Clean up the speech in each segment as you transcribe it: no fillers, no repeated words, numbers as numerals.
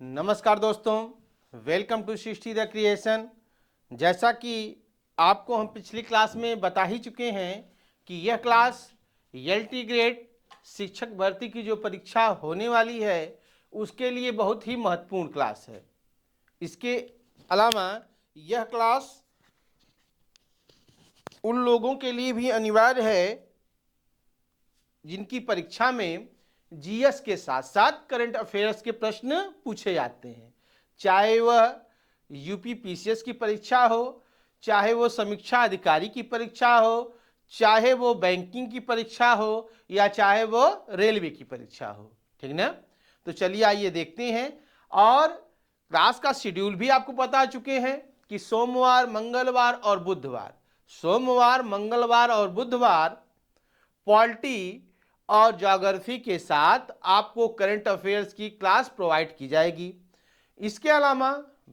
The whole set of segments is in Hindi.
नमस्कार दोस्तों, welcome to Srishti the creation. जैसा कि आपको हम पिछली क्लास में बता ही चुके हैं कि यह क्लास एलटी ग्रेड शिक्षक भर्ती की जो परीक्षा होने वाली है उसके लिए बहुत ही महत्वपूर्ण क्लास है। इसके अलावा यह क्लास उन लोगों के लिए भी अनिवार्य है जिनकी परीक्षा में जीएस के साथ साथ करंट अफेयर्स के प्रश्न पूछे जाते हैं, चाहे वह यूपी पीसीएस की परीक्षा हो, चाहे वो समीक्षा अधिकारी की परीक्षा हो, चाहे वो बैंकिंग की परीक्षा हो या चाहे वो रेलवे की परीक्षा हो। ठीक ना। तो चलिए आइए देखते हैं। और क्लास का शेड्यूल भी आपको बता चुके हैं कि सोमवार, मंगलवार और बुधवार, सोमवार, मंगलवार और बुधवार पॉलिटी और ज्योग्राफी के साथ आपको करंट अफेयर्स की क्लास प्रोवाइड की जाएगी। इसके अलावा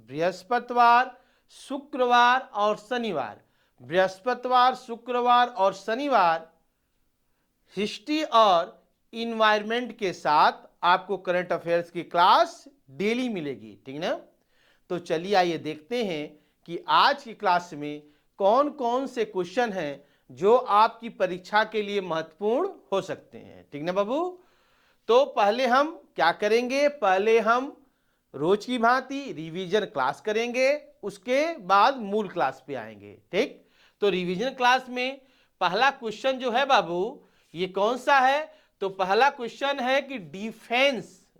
बृहस्पतिवार, शुक्रवार और शनिवार, बृहस्पतिवार, शुक्रवार और शनिवार हिस्ट्री और इन्वायरमेंट के साथ आपको करंट अफेयर्स की क्लास डेली मिलेगी। ठीक ना। तो चलिए आइए देखते हैं कि आज की क्लास में कौन कौन से क्वेश्चन हैं जो आपकी परीक्षा के लिए महत्वपूर्ण हो सकते हैं। ठीक ना बाबू। तो पहले हम क्या करेंगे, पहले हम रोज की भांति रिवीजन क्लास करेंगे, उसके बाद मूल क्लास पे आएंगे। ठीक। तो रिवीजन क्लास में पहला क्वेश्चन जो है बाबू ये कौन सा है, तो पहला क्वेश्चन है कि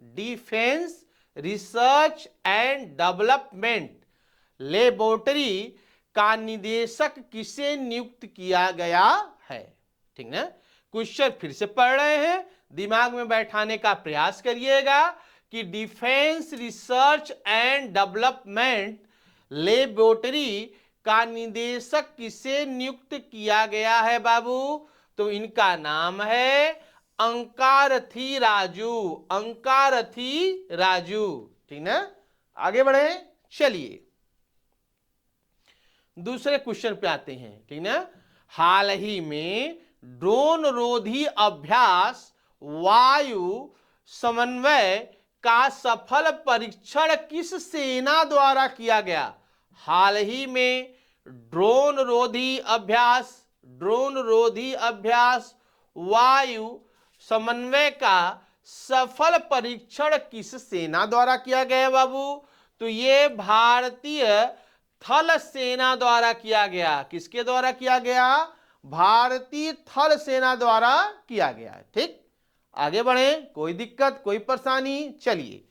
defence research and development laboratory का निदेशक किसे नियुक्त किया गया है। ठीक ना। क्वेश्चन फिर से पढ़ रहे हैं, दिमाग में बैठाने का प्रयास करिएगा कि defence research and development laboratory का निदेशक किसे नियुक्त किया गया है बाबू। तो इनका नाम है अंकारथी राजू, अंकारथी राजू। ठीक ना। आगे बढ़े, चलिए दूसरे क्वेश्चन पे आते हैं। ठीक ना। हाल ही में ड्रोन रोधी अभ्यास वायु समन्वय का सफल परीक्षण किस सेना द्वारा किया गया। हाल ही में ड्रोन रोधी अभ्यास वायु समन्वय का सफल परीक्षण किस सेना द्वारा किया गया बाबू। तो ये भारतीय थल सेना द्वारा किया गया। किसके द्वारा किया गया, भारतीय थल सेना द्वारा किया गया। ठीक। आगे बढ़े, कोई दिक्कत कोई परेशानी, चलिए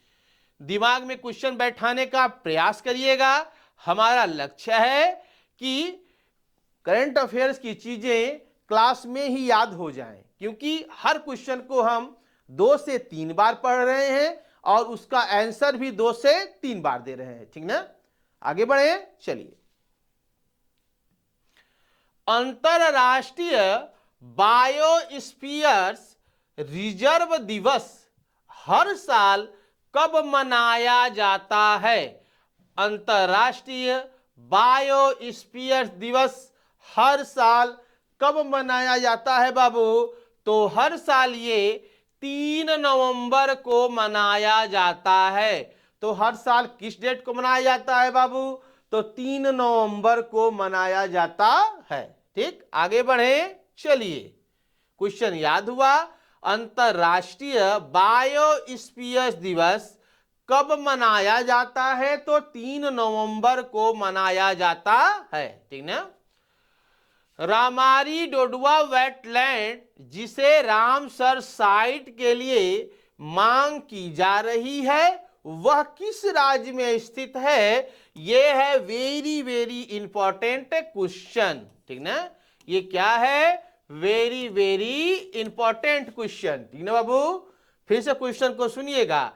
दिमाग में क्वेश्चन बैठाने का प्रयास करिएगा। हमारा लक्ष्य है कि करंट अफेयर्स की चीजें क्लास में ही याद हो जाएं, क्योंकि हर क्वेश्चन को हम 2 से 3 बार पढ़ रहे हैं और उसका आंसर भी 2 से 3 बार दे रहे हैं। ठीक ना। आगे बढ़े, चलिए अंतरराष्ट्रीय बायोस्फीयर्स रिजर्व दिवस हर साल कब मनाया जाता है। अंतरराष्ट्रीय बायोस्फीयर्स दिवस हर साल कब मनाया जाता है बाबू। तो हर साल ये 3 नवंबर को मनाया जाता है। तो हर साल किस डेट को मनाया जाता है बाबू, तो 3 नवंबर को मनाया जाता है। ठीक। आगे बढ़े, चलिए क्वेश्चन याद हुआ। अंतरराष्ट्रीय बायोस्फीयर्स दिवस कब मनाया जाता है, तो 3 नवंबर को मनाया जाता है। ठीक ना। रामारी डोडवा वेटलैंड जिसे रामसर साइट के लिए मांग की जा रही है वह किस राज्य में स्थित है। यह है वेरी वेरी इंपॉर्टेंट क्वेश्चन। ठीक ना। ये क्या है, वेरी वेरी इंपॉर्टेंट क्वेश्चन। ठीक ना बाबू। फिर से क्वेश्चन को सुनिएगा।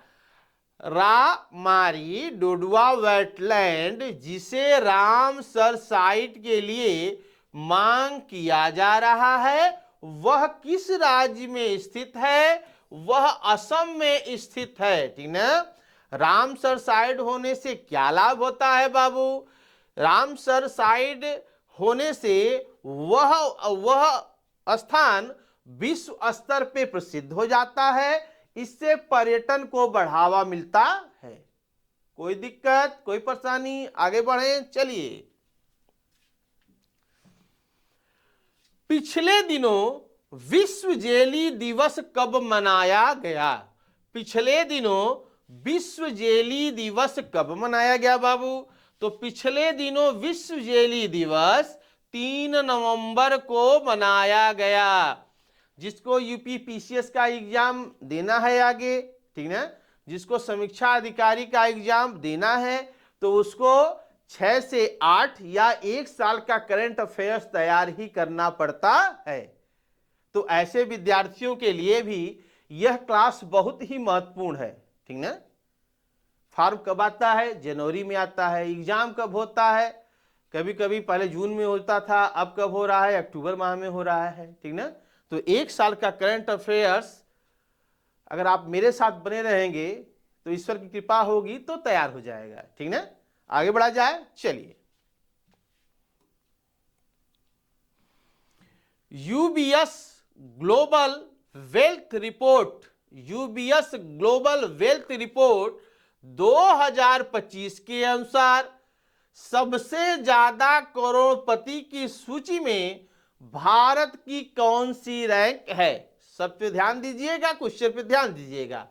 रामारी डोडवा वेटलैंड जिसे रामसर साइट के लिए मांग किया जा रहा है वह किस राज्य में स्थित है, वह असम में स्थित है। ठीक ना। रामसर साइट होने से क्या लाभ होता है बाबू, रामसर साइट होने से वह स्थान विश्व स्तर पे प्रसिद्ध हो जाता है, इससे पर्यटन को बढ़ावा मिलता है। कोई दिक्कत, कोई परेशानी, आगे बढ़े चलिए। पिछले दिनों विश्व जेली दिवस कब मनाया गया? पिछले दिनों विश्व जेली दिवस कब मनाया गया बाबू? तो पिछले दिनों विश्व जेली दिवस 3 नवंबर को मनाया गया। जिसको यूपी पीसीएस का एग्जाम देना है आगे, ठीक ना, जिसको समीक्षा अधिकारी का एग्जाम देना है, तो उसको 6 से 8 या 1 साल का करंट अफेयर्स तैयार ही करना पड़ता है। तो ऐसे विद्यार्थियों के लिए भी यह क्लास बहुत ही महत्वपूर्ण है, ठीक ना। फॉर्म कब आता है? जनवरी में आता है। एग्जाम कब होता है? कभी कभी पहले जून में होता था, अब कब हो रहा है? अक्टूबर माह में हो रहा है, ठीक ना। तो 1 साल का करंट अफेयर्स अगर आप मेरे साथ बने रहेंगे तो ईश्वर की कृपा होगी तो तैयार हो जाएगा, ठीक ना। आगे बढ़ा जाए चलिए। UBS global wealth report, UBS global wealth report 2025 के अनुसार सबसे ज्यादा करोड़पति की सूची में भारत की कौन सी रैंक है? सब पे ध्यान दीजिएगा, क्वेश्चन पे ध्यान दीजिएगा।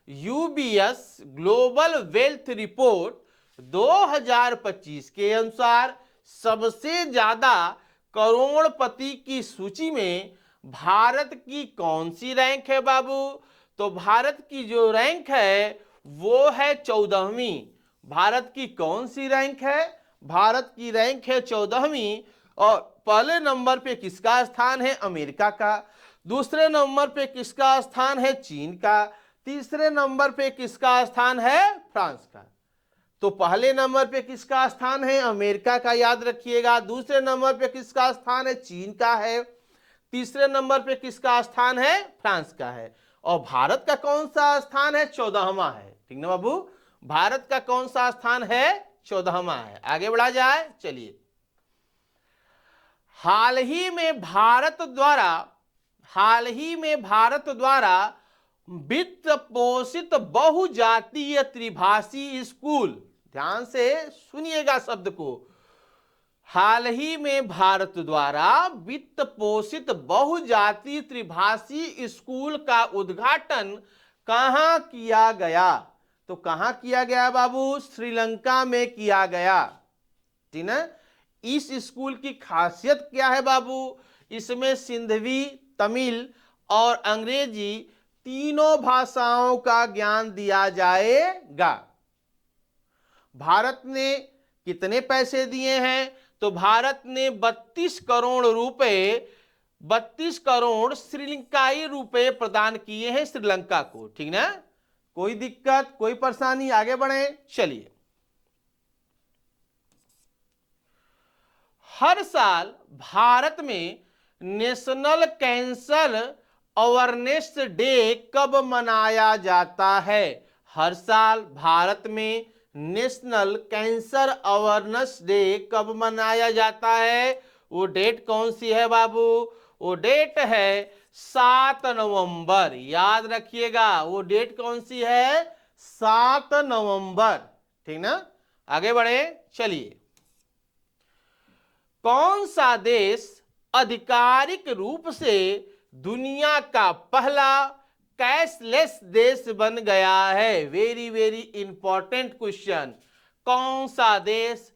यूबीएस ग्लोबल वेल्थ रिपोर्ट 2025 के अनुसार सबसे ज्यादा करोड़पति की सूची में भारत की कौन सी रैंक है बाबू? तो भारत की जो रैंक है वो है 14वीं। भारत की कौन सी रैंक है? भारत की रैंक है 14वीं। और पहले नंबर पे किसका स्थान है? अमेरिका का। दूसरे नंबर पे किसका स्थान है? चीन का। तीसरे नंबर पे किसका स्थान है? फ्रांस का। तो पहले नंबर पे किसका स्थान है? अमेरिका का, याद रखिएगा। दूसरे नंबर पे किसका स्थान है? चीन का है। तीसरे नंबर पे किसका स्थान है? फ्रांस का है। और भारत का कौन सा स्थान है? 14वां है, ठीक ना बाबू। भारत का कौन सा स्थान है? 14वां है। आगे बढ़ा जाए चलिए। हाल ही में भारत द्वारा वित्त पोषित बहुजातीय त्रिभाषी स्कूल, ध्यान से सुनिएगा शब्द को, हाल ही में भारत द्वारा वित्त पोषित बहुजातीय त्रिभाषी स्कूल का उद्घाटन कहां किया गया? तो कहां किया गया बाबू? श्रीलंका में किया गया, ठीक ना। इस स्कूल की खासियत क्या है बाबू? इसमें सिंधवी, तमिल और अंग्रेजी तीनों भाषाओं का ज्ञान दिया जाएगा। भारत ने कितने पैसे दिए हैं? तो भारत ने 32 करोड़ रुपए, 32 करोड़ श्रीलंकाई रुपए प्रदान किए हैं श्रीलंका को, ठीक ना। कोई दिक्कत, कोई परेशानी, आगे बढ़े चलिए। हर साल भारत में नेशनल कैंसर अवेयरनेस डे कब मनाया जाता है? हर साल भारत में नेशनल कैंसर अवेयरनेस डे कब मनाया जाता है? वो डेट कौन सी है बाबू? वो डेट है 7 नवंबर। याद रखिएगा, वो डेट कौन सी है? 7 नवंबर, ठीक ना। आगे बढ़े चलिए। कौन सा देश आधिकारिक रूप से दुनिया का पहला कैशलेस देश बन गया है? Very very important question. कौन सा देश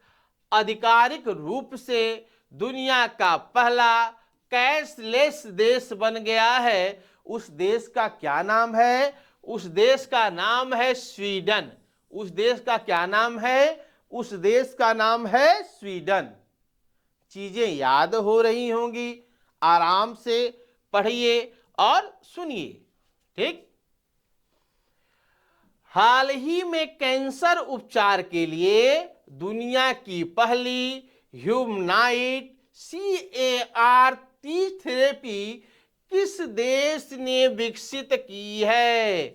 आधिकारिक रूप से दुनिया का पहला कैशलेस देश बन गया है? उस देश का क्या नाम है? उस देश का नाम है स्वीडन। उस देश का क्या नाम है? उस देश का नाम है स्वीडन। चीजें याद हो रही होंगी, आराम से पढ़िए और सुनिए, ठीक। हाल ही में कैंसर उपचार के लिए दुनिया की पहली ह्यूमनाइड CAR-T थेरेपी किस देश ने विकसित की है?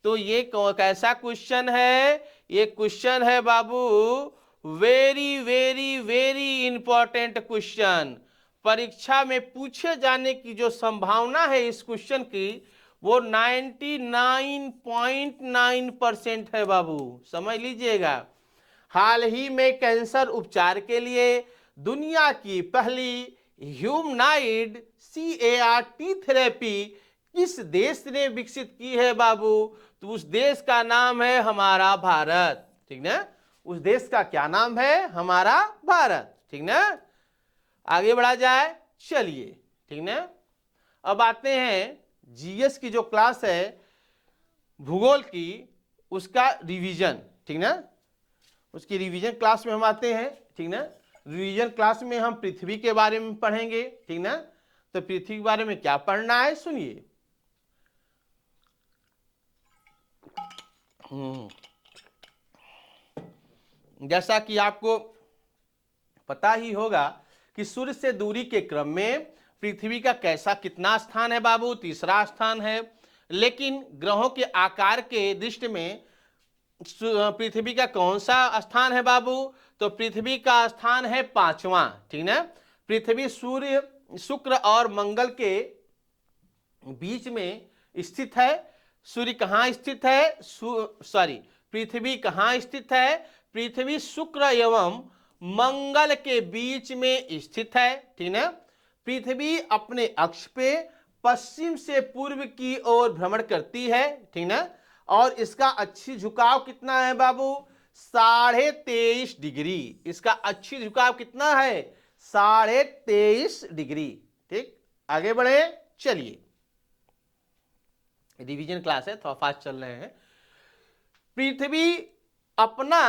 तो ये कैसा क्वेश्चन है? ये क्वेश्चन है बाबू very very very important question. परीक्षा में पूछे जाने की जो संभावना है इस क्वेश्चन की वो 99.9% है बाबू, समझ लीजिएगा। हाल ही में कैंसर उपचार के लिए दुनिया की पहली ह्यूमनाइड CAR-T थेरेपी किस देश ने विकसित की है बाबू? तो उस देश का नाम है हमारा भारत, ठीक ना। उस देश का क्या नाम है? हमारा भारत, ठीक ना। आगे बढ़ा जाए, चलिए, ठीक ना। अब आते हैं जीएस की जो क्लास है भूगोल की, उसका रिवीजन, ठीक ना। उसकी रिवीजन क्लास में हम आते हैं, ठीक ना। रिवीजन क्लास में हम पृथ्वी के बारे में पढ़ेंगे, ठीक ना। तो पृथ्वी के बारे में क्या पढ़ना है, सुनिए। जैसा कि आपको पता ही होगा कि सूर्य से दूरी के क्रम में पृथ्वी का कैसा कितना स्थान है बाबू? तीसरा स्थान है। लेकिन ग्रहों के आकार के दृष्टि में पृथ्वी का कौन सा स्थान है बाबू? तो पृथ्वी का स्थान है 5वां, ठीक ना। पृथ्वी सूर्य, शुक्र और मंगल के बीच में स्थित है। सूर्य कहाँ स्थित है? पृथ्वी कहाँ स्थित है? पृथ्वी शुक्र एवं मंगल के बीच में स्थित है, ठीक ना। पृथ्वी अपने अक्ष पे पश्चिम से पूर्व की ओर भ्रमण करती है, ठीक ना। और इसका अक्षीय झुकाव कितना है बाबू? 23.5 डिग्री। इसका अक्षीय झुकाव कितना है? 23.5 डिग्री, ठीक। आगे बढ़े, चलिए। रिवीजन क्लास है, थोड़ा फास्ट चल रहे हैं। पृथ्वी अपना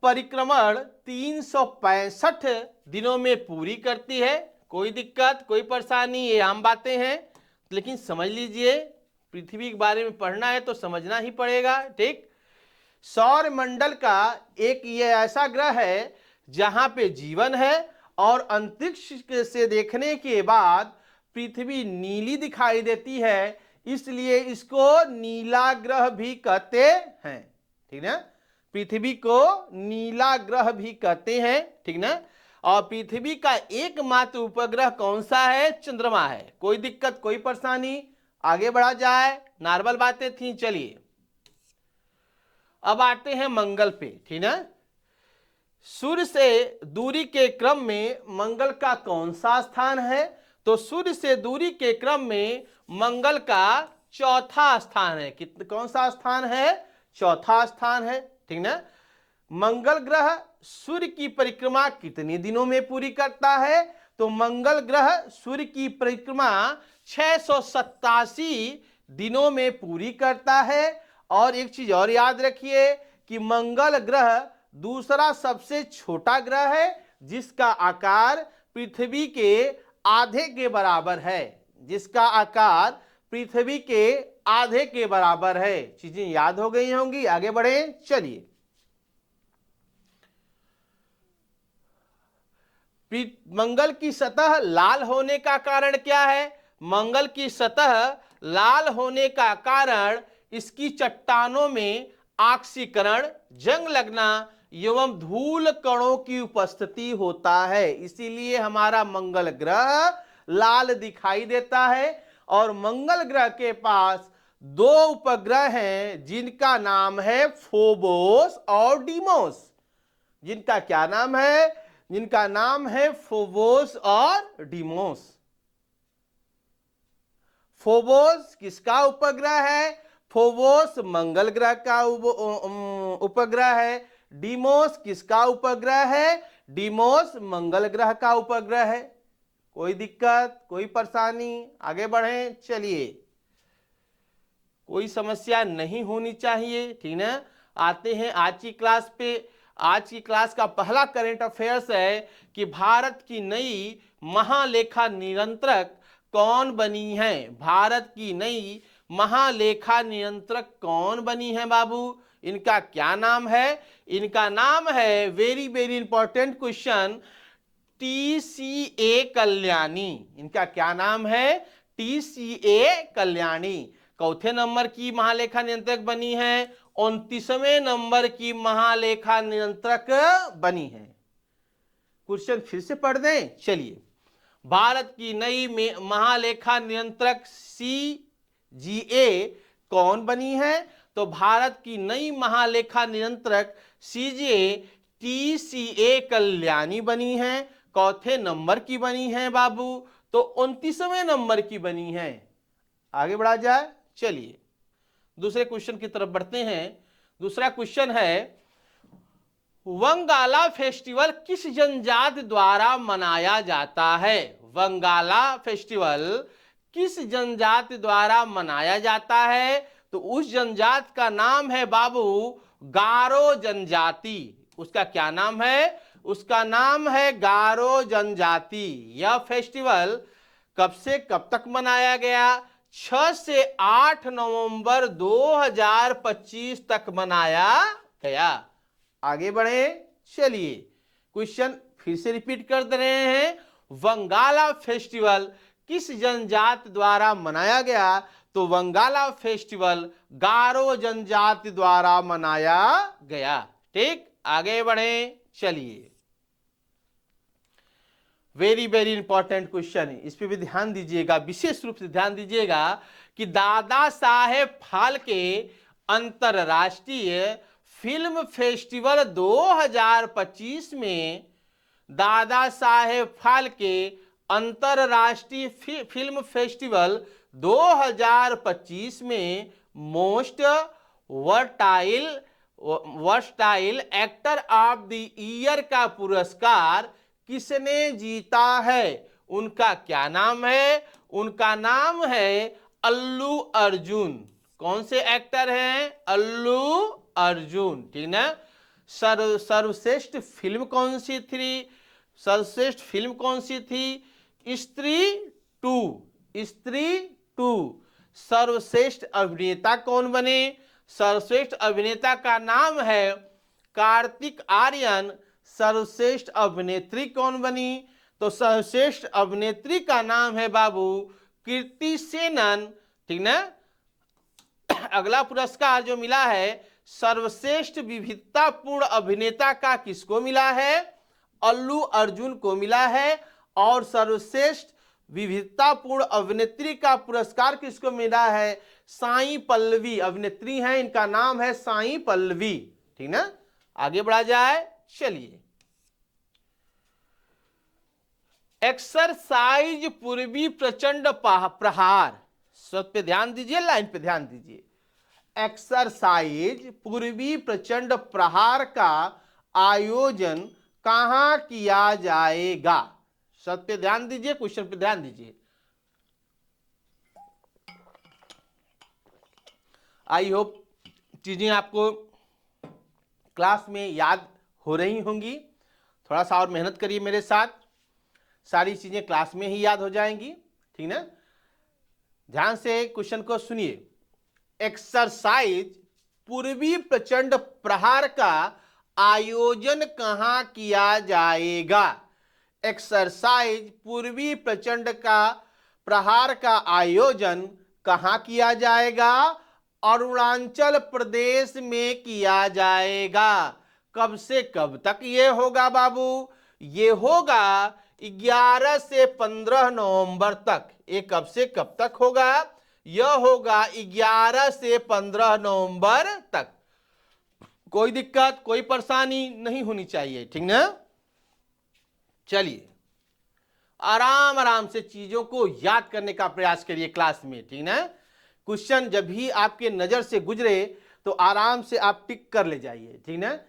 परिक्रमण 365 दिनों में पूरी करती है। कोई दिक्कत, कोई परेशानी, ये आम बातें हैं, लेकिन समझ लीजिए, पृथ्वी के बारे में पढ़ना है तो समझना ही पड़ेगा, ठीक। सौर मंडल का एक ये ऐसा ग्रह है जहां पे जीवन है और अंतरिक्ष से देखने के बाद पृथ्वी नीली दिखाई देती है, इसलिए इसको नीला ग्रह भी कहते हैं, ठीक ना। पृथ्वी को नीला ग्रह भी कहते हैं, ठीक ना। और पृथ्वी का एकमात्र उपग्रह कौन सा है? चंद्रमा है। कोई दिक्कत, कोई परेशानी, आगे बढ़ा जाए, नॉर्मल बातें थी, चलिए। अब आते हैं मंगल पे, ठीक ना। सूर्य से दूरी के क्रम में मंगल का कौन सा स्थान है? तो सूर्य से दूरी के क्रम में मंगल का चौथा स्थान है। कौन सा स्थान है? चौथा स्थान है, ठीक ना। मंगल ग्रह सूर्य की परिक्रमा कितने दिनों में पूरी करता है? तो मंगल ग्रह सूर्य की परिक्रमा 687 दिनों में पूरी करता है। और एक चीज और याद रखिए कि मंगल ग्रह दूसरा सबसे छोटा ग्रह है, जिसका आकार पृथ्वी के आधे के बराबर है। जिसका आकार पृथ्वी के आधे के बराबर है। चीजें याद हो गई होंगी, आगे बढ़े, चलिए। मंगल की सतह लाल होने का कारण क्या है? मंगल की सतह लाल होने का कारण इसकी चट्टानों में ऑक्सीकरण, जंग लगना एवं धूल कणों की उपस्थिति होता है। इसीलिए हमारा मंगल ग्रह लाल दिखाई देता है। और मंगल ग्रह के पास 2 उपग्रह हैं, जिनका नाम है फोबोस और डीमोस। जिनका क्या नाम है? जिनका नाम है फोबोस और डीमोस। फोबोस किसका उपग्रह है? फोबोस मंगल ग्रह का उपग्रह है। डीमोस किसका उपग्रह है? डीमोस मंगल ग्रह का उपग्रह है। कोई दिक्कत, कोई परेशानी, आगे बढ़ें, चलिए। कोई समस्या नहीं होनी चाहिए, ठीक ना। आते हैं आज की क्लास पे। आज की क्लास का पहला करंट अफेयर्स है कि भारत की नई महालेखा नियंत्रक कौन बनी है? भारत की नई महालेखा नियंत्रक कौन बनी है बाबू? इनका क्या नाम है? इनका नाम है, very very important question, TCA Kalyani. इनका क्या नाम है? TCA कल्याणी। चौथे नंबर की महालेखा नियंत्रक बनी है, 29वें नंबर की महालेखा नियंत्रक बनी है। क्वेश्चन फिर से पढ़ दें, चलिए। भारत की नई महालेखा नियंत्रक GA कौन बनी है? तो भारत की नई महालेखा नियंत्रक CJ TCA कल्याणी बनी है। चौथे नंबर की बनी है बाबू? तो 29वें नंबर की बनी है। आगे बढ़ा जाए, चलिए दूसरे क्वेश्चन की तरफ बढ़ते हैं। दूसरा क्वेश्चन है, वंगाला फेस्टिवल किस जनजाति द्वारा मनाया जाता है? वंगाला फेस्टिवल किस जनजाति द्वारा मनाया जाता है? तो उस जनजाति का नाम है बाबू गारो जनजाति। उसका क्या नाम है? उसका नाम है गारो जनजाति। यह फेस्टिवल कब से कब तक मनाया गया? 6 से 8 नवंबर 2025 तक मनाया गया। आगे बढ़े, चलिए क्वेश्चन फिर से रिपीट कर दे रहे हैं। वंगाला फेस्टिवल किस जनजाति द्वारा मनाया गया? तो वंगाला फेस्टिवल गारो जनजाति द्वारा मनाया गया। ठीक, आगे बढ़े, चलिए वेरी वेरी इंपॉर्टेंट क्वेश्चन है, इस पे भी ध्यान दीजिएगा, विशेष रूप से ध्यान दीजिएगा कि दादा साहेब फाल्के अंतरराष्ट्रीय फिल्म फेस्टिवल 2025 में दादा साहेब फाल्के अंतरराष्ट्रीय फिल्म फेस्टिवल 2025 में most versatile actor of the year का पुरस्कार किसने जीता है? उनका क्या नाम है? उनका नाम है अल्लू अर्जुन। कौन से एक्टर हैं? अल्लू अर्जुन। ठीक ना। सर्वश्रेष्ठ फिल्म कौन सी थी? सर्वश्रेष्ठ फिल्म कौन सी थी? स्त्री 2। सर्वश्रेष्ठ अभिनेता कौन बने? सर्वश्रेष्ठ अभिनेता का नाम है कार्तिक आर्यन। सर्वश्रेष्ठ अभिनेत्री कौन बनी? तो सर्वश्रेष्ठ अभिनेत्री का नाम है बाबू कीर्ति सेनन। ठीक ना। अगला पुरस्कार जो मिला है सर्वश्रेष्ठ विविधतापूर्ण अभिनेता का किसको मिला है? अल्लू अर्जुन को मिला है। और सर्वश्रेष्ठ विविधतापूर्ण अभिनेत्री का पुरस्कार किसको मिला है? साई पल्लवी अभिनेत्री हैं, इनका नाम है साई पल्लवी। ठीक ना। आगे बढ़ा जाए, चलिए एक्सरसाइज पूर्वी प्रचंड प्रहार, सब पे ध्यान दीजिए, लाइन पे ध्यान दीजिए। एक्सरसाइज पूर्वी प्रचंड प्रहार का आयोजन कहां किया जाएगा? सब पे ध्यान दीजिए, क्वेश्चन पे ध्यान दीजिए। आई होप चीजें आपको क्लास में याद हो रही होंगी। थोड़ा सा और मेहनत करिए मेरे साथ, सारी चीजें क्लास में ही याद हो जाएंगी। ठीक ना। ध्यान से क्वेश्चन को सुनिए। एक्सरसाइज पूर्वी प्रचंड प्रहार का आयोजन कहां किया जाएगा? एक्सरसाइज पूर्वी प्रचंड का प्रहार का आयोजन कहां किया जाएगा? अरुणाचल प्रदेश में किया जाएगा। कब से कब तक ये होगा बाबू? ये होगा 11 से 15 नवंबर तक। ये कब से कब तक होगा? यह होगा 11 से 15 नवंबर तक। कोई दिक्कत, कोई परेशानी नहीं होनी चाहिए। ठीक ना। चलिए आराम आराम से चीजों को याद करने का प्रयास करिए क्लास में। ठीक ना। क्वेश्चन जब भी आपके नजर से गुजरे तो आराम से आप टिक कर ले जाइए। ठीक ना।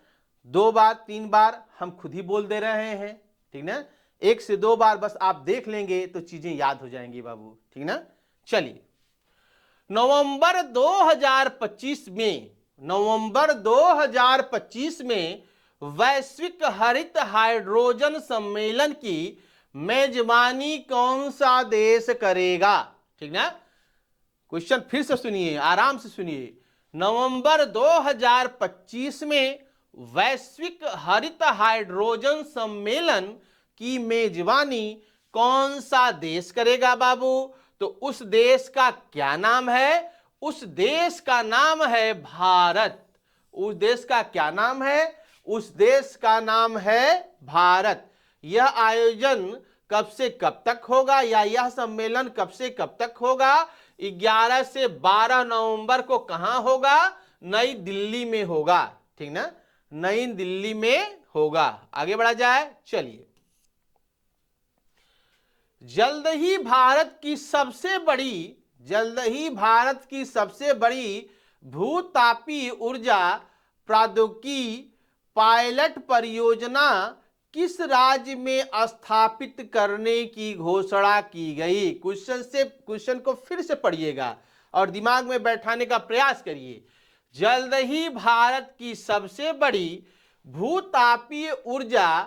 2 बार 3 बार हम खुद ही बोल दे रहे हैं। ठीक ना। 1 से 2 बार बस आप देख लेंगे तो चीजें याद हो जाएंगी बाबू। ठीक ना। चलिए नवंबर 2025 में वैश्विक हरित हाइड्रोजन सम्मेलन की मेजबानी कौन सा देश करेगा? ठीक ना। क्वेश्चन फिर से सुनिए, आराम से सुनिए। नवंबर 2025 में वैश्विक हरित हाइड्रोजन सम्मेलन की मेजबानी कौन सा देश करेगा बाबू? तो उस देश का क्या नाम है? उस देश का नाम है भारत। उस देश का क्या नाम है? उस देश का नाम है भारत। यह आयोजन कब से कब तक होगा या यह सम्मेलन कब से कब तक होगा? 11 से 12 नवंबर को कहां होगा? नई दिल्ली में होगा, ठीक ना, नई दिल्ली में होगा। आगे बढ़ा जाए, चलिए। जल्द ही भारत की सबसे बड़ी भूतापीय ऊर्जा प्रौद्योगिकी पायलट परियोजना किस राज्य में स्थापित करने की घोषणा की गई? क्वेश्चन को फिर से पढ़िएगा और दिमाग में बैठाने का प्रयास करिए। जल्द ही भारत की सबसे बड़ी भूतापीय ऊर्जा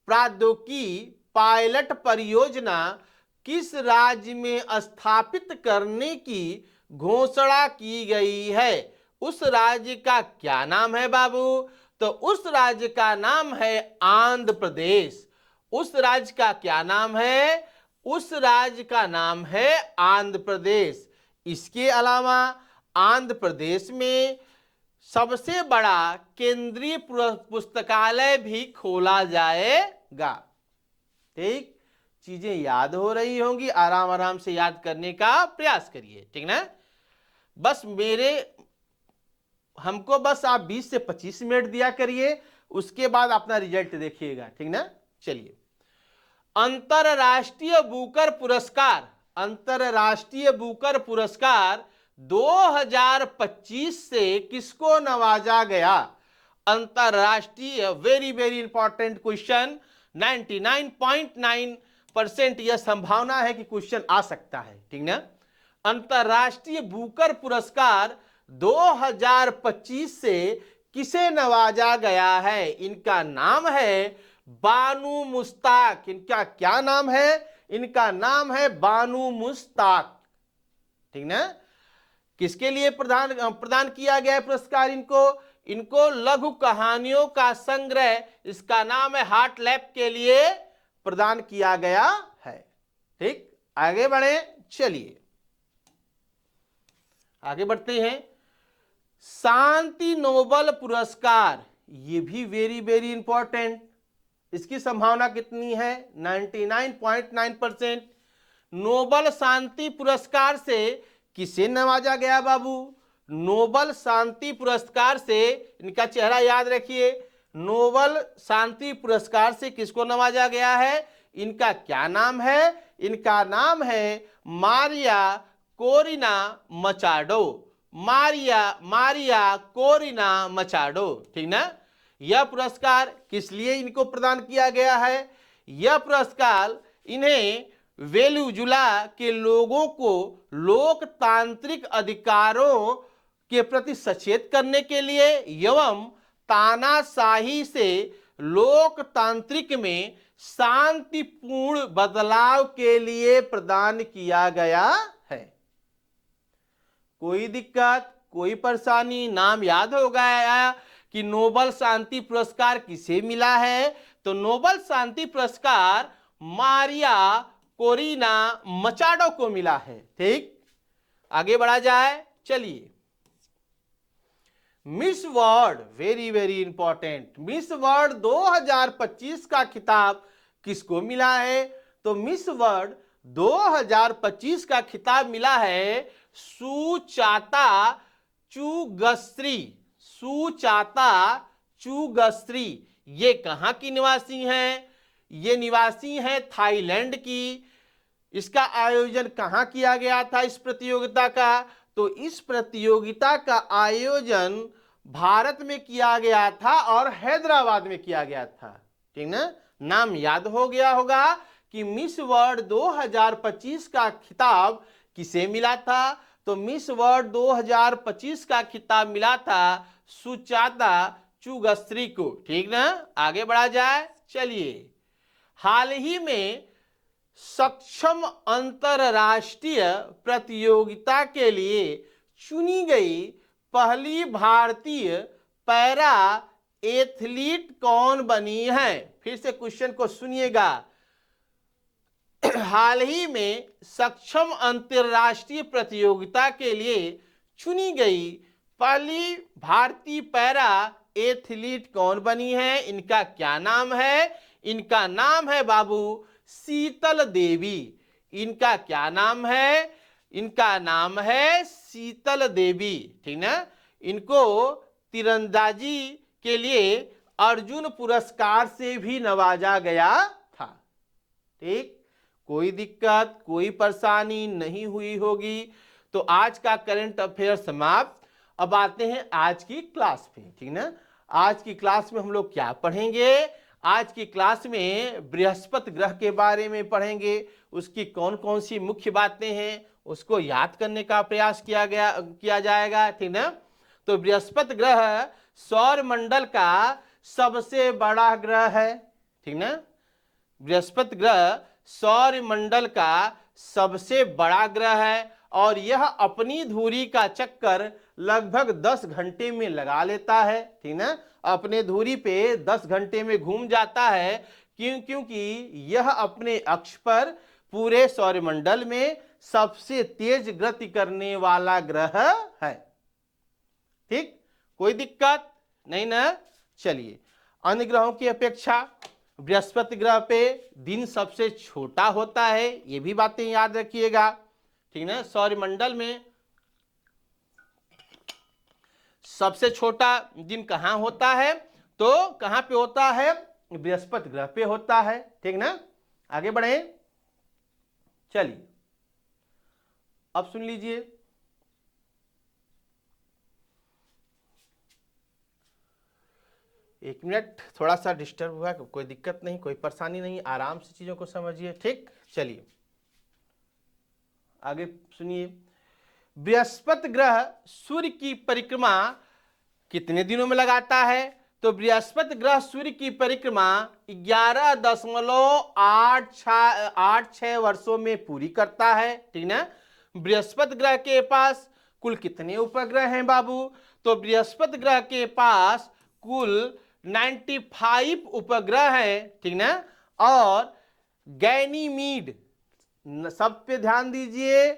प्रौद्योगिकी पायलट परियोजना किस राज्य में स्थापित करने की घोषणा की गई है? उस राज्य का क्या नाम है बाबू? तो उस राज्य का नाम है आंध्र प्रदेश। उस राज्य का क्या नाम है? उस राज्य का नाम है आंध्र प्रदेश। इसके अलावा आंध्र प्रदेश में सबसे बड़ा केंद्रीय पुस्तकालय भी खोला जाएगा। ठीक, चीजें याद हो रही होंगी, आराम आराम से याद करने का प्रयास करिए, ठीक ना। बस हमको बस आप 20 से 25 मिनट दिया करिए, उसके बाद अपना रिजल्ट देखिएगा, ठीक ना। चलिए, अंतरराष्ट्रीय बुकर पुरस्कार 2025 से किसको नवाजा गया? अंतरराष्ट्रीय, वेरी वेरी इंपॉर्टेंट क्वेश्चन, 99.9% यह संभावना है कि क्वेश्चन आ सकता है, ठीक ना। अंतरराष्ट्रीय बुकर पुरस्कार 2025 से किसे नवाजा गया है? इनका नाम है बानू मुश्ताक। इनका क्या नाम है? इनका नाम है बानू मुश्ताक, ठीक ना। किसके लिए प्रदान किया गया है पुरस्कार? इनको लघु कहानियों का संग्रह, इसका नाम है हार्ट लैप, के लिए प्रदान किया गया है। ठीक, आगे बढ़े, चलिए आगे बढ़ते हैं। शांति नोबेल पुरस्कार, ये भी वेरी वेरी इंपॉर्टेंट, इसकी संभावना कितनी है? 99.9%। नोबेल शांति पुरस्कार से किसे नवाजा गया बाबू? नोबेल शांति पुरस्कार से, इनका चेहरा याद रखिए, नोबेल शांति पुरस्कार से किसको नवाजा गया है? इनका क्या नाम है? इनका नाम है Maria Corina Machado. Maria Corina Machado, ठीक ना। यह पुरस्कार किस लिए इनको प्रदान किया गया है? यह पुरस्कार इन्हें वेनेजुएला के लोगों को लोकतांत्रिक अधिकारों के प्रति सचेत करने के लिए एवं तानाशाही से लोकतांत्रिक में शांतिपूर्ण बदलाव के लिए प्रदान किया गया है। कोई दिक्कत, कोई परेशानी? नाम याद हो गया कि नोबेल शांति पुरस्कार किसे मिला है? तो नोबेल शांति पुरस्कार मारिया कोरिना मचाडो को मिला है। ठीक, आगे बढ़ा जाए, चलिए। Miss world, very very important, miss world 2025 का खिताब किसको मिला है? तो मिस वर्ल्ड 2025 का खिताब मिला है सुचाता चुगस्त्री। सुचाता चुगस्त्री, ये कहां की निवासी हैं? ये निवासी हैं थाईलैंड की। इसका आयोजन कहां किया गया था इस प्रतियोगिता का? तो इस प्रतियोगिता का आयोजन भारत में किया गया था और हैदराबाद में किया गया था, ठीक ना। नाम याद हो गया होगा कि मिस वर्ल्ड 2025 का खिताब किसे मिला था? तो मिस वर्ल्ड 2025 का खिताब मिला था सुचाता चुगस्त्री को, ठीक ना। आगे बढ़ा जाए, चलिए। हाल ही में सक्षम अंतरराष्ट्रीय प्रतियोगिता के लिए चुनी गई पहली भारतीय पैरा एथलीट कौन बनी है? फिर से क्वेश्चन को सुनिएगा। हाल ही में सक्षम अंतरराष्ट्रीय प्रतियोगिता के लिए चुनी गई पहली भारतीय पैरा एथलीट कौन बनी है? इनका क्या नाम है? इनका नाम है बाबू शीतल देवी। इनका क्या नाम है? इनका नाम है शीतल देवी, ठीक ना। इनको तीरंदाजी के लिए अर्जुन पुरस्कार से भी नवाजा गया था। ठीक, कोई दिक्कत कोई परेशानी नहीं हुई होगी। तो आज का करंट अफेयर समाप्त। अब आते हैं आज की क्लास पे, ठीक ना। आज की क्लास में हम लोग क्या पढ़ेंगे? आज की क्लास में बृहस्पति ग्रह के बारे में पढ़ेंगे। उसकी कौन कौन सी मुख्य बातें हैं उसको याद करने का प्रयास किया जाएगा, ठीक ना। तो बृहस्पति ग्रह सौर मंडल का सबसे बड़ा ग्रह है, ठीक ना। बृहस्पति ग्रह सौर मंडल का सबसे बड़ा ग्रह है और यह अपनी धुरी का चक्कर लगभग 10 घंटे में लगा लेता है, ठीक ना। अपने धुरी पे 10 घंटे में घूम जाता है, क्योंकि यह अपने अक्ष पर पूरे सौरमंडल में सबसे तेज गति करने वाला ग्रह है। ठीक, कोई दिक्कत नहीं ना। चलिए, अन्य ग्रहों की अपेक्षा बृहस्पति ग्रह पे दिन सबसे छोटा होता है, ये भी बातें याद रखिएगा, ठीक ना। सौरमंडल में सबसे छोटा दिन कहाँ होता है? तो कहाँ पे होता है? बृहस्पति ग्रह पे होता है, ठीक ना। आगे बढ़े, चलिए अब सुन लीजिए। एक मिनट, थोड़ा सा डिस्टर्ब हुआ, कोई दिक्कत नहीं कोई परेशानी नहीं, आराम से चीजों को समझिए। ठीक, चलिए आगे सुनिए। बृहस्पति ग्रह सूर्य की परिक्रमा कितने दिनों में लगाता है? तो बृहस्पति ग्रह सूर्य की परिक्रमा 11.86 वर्षों में पूरी करता है, ठीक ना। बृहस्पति ग्रह के पास कुल कितने उपग्रह हैं बाबू? तो बृहस्पति ग्रह के पास कुल 95 उपग्रह हैं, ठीक ना। और गैनीमीड, सब पे ध्यान दीजिए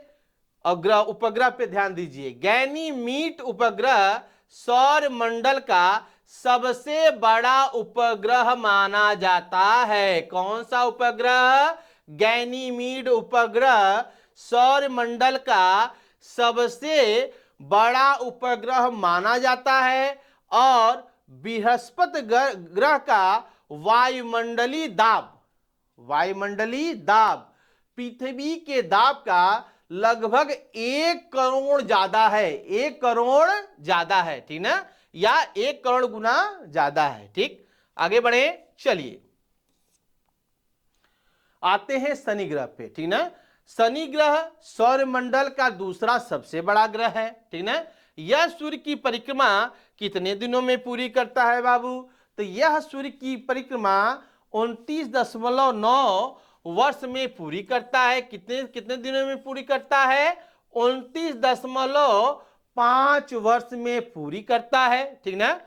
और उपग्रह पे ध्यान दीजिए। गैनीमीड उपग्रह सौर मंडल का सबसे बड़ा उपग्रह माना जाता है। कौन सा उपग्रह? गैनीमीड उपग्रह सौर मंडल का सबसे बड़ा उपग्रह माना जाता है। और बृहस्पति ग्रह का वायुमंडलीय दाब पृथ्वी के दाब का लगभग 1 करोड़ ज्यादा है, 1 करोड़ ज्यादा है, ठीक ना, या 1 करोड़ गुना ज्यादा है। ठीक, आगे बढ़े, चलिए आते हैं शनि ग्रह पे, ठीक ना। शनि ग्रह सौरमंडल का दूसरा सबसे बड़ा ग्रह है, ठीक ना। यह सूर्य की परिक्रमा कितने दिनों में पूरी करता है बाबू? तो यह सूर्य की परिक्रमा 29.9 वर्ष में पूरी करता है। कितने दिनों में पूरी करता है? 29.5 वर्ष में पूरी करता है, ठीक ना।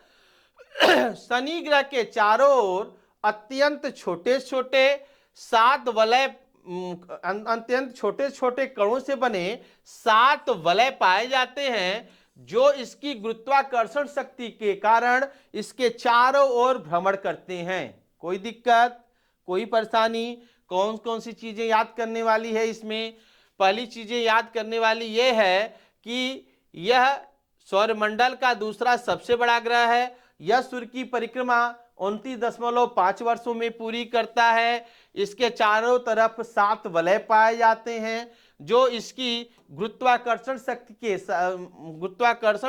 शनि ग्रह के चारों ओर अत्यंत छोटे छोटे 7 वलय, अत्यंत छोटे छोटे कणों से बने 7 वलय पाए जाते हैं, जो इसकी गुरुत्वाकर्षण शक्ति के कारण इसके चारों ओर भ्रमण करते हैं। कोई दिक्कत कोई परेशानी? कौन कौन सी चीजें याद करने वाली है इसमें? पहली चीजें याद करने वाली यह है कि यह सौरमंडल का दूसरा सबसे बड़ा ग्रह है। यह सूर्य की परिक्रमा 29.5 वर्षों में पूरी करता है। इसके चारों तरफ 7 वलय पाए जाते हैं, जो इसकी गुरुत्वाकर्षण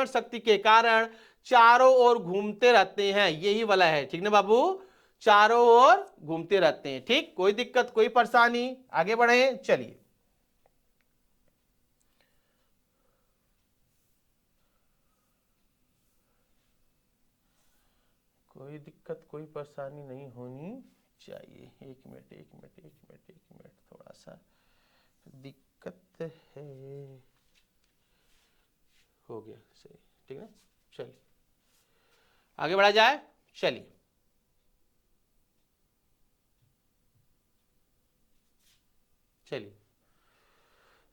शक्ति के कारण चारों ओर घूमते रहते हैं। यही वलय है, ठीक ना बाबू, चारों ओर घूमते रहते हैं। ठीक, कोई दिक्कत कोई परेशानी? आगे बढ़े, चलिए कोई दिक्कत कोई परेशानी नहीं होनी चाहिए। एक मिनट, थोड़ा सा दिक्कत है, हो गया सही, ठीक है। चलिए आगे बढ़ा जाए, चलिए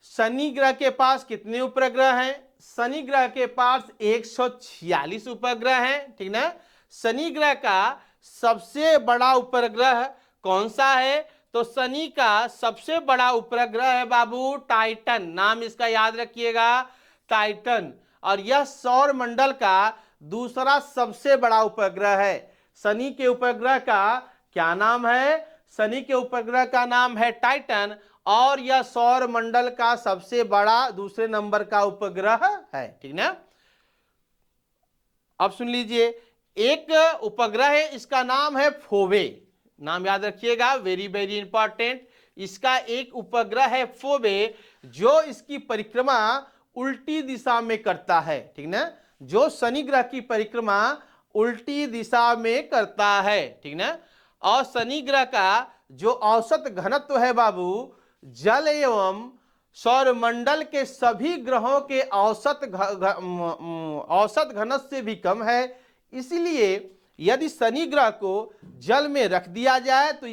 शनि ग्रह के पास कितने उपग्रह हैं? शनि ग्रह के पास 146 उपग्रह हैं, ठीक ना। शनि ग्रह का सबसे बड़ा उपग्रह कौन सा है? तो तो शनि का सबसे बड़ा उपग्रह है बाबू टाइटन, नाम इसका याद रखिएगा टाइटन। और यह सौर मंडल का दूसरा सबसे बड़ा उपग्रह है। शनि के उपग्रह का क्या नाम है? शनि के उपग्रह का नाम है टाइटन और यह सौर मंडल का सबसे बड़ा दूसरे नंबर का उपग्रह है। ठीक ना? अब सुन लीजिए, एक उपग्रह है, इसका नाम है फोबे, नाम याद रखिएगा, वेरी वेरी इंपॉर्टेंट। इसका एक उपग्रह है फोबे, जो इसकी परिक्रमा उल्टी दिशा में करता है। ठीक ना? जो शनि ग्रह की परिक्रमा उल्टी दिशा में करता है। ठीक ना? और शनि ग्रह का जो औसत घनत्व है बाबू, जल एवं सौरमंडल के सभी ग्रहों के औसत घनत्व से भी कम है। इसलिए यदि शनि ग्रह को जल में रख दिया जाए तो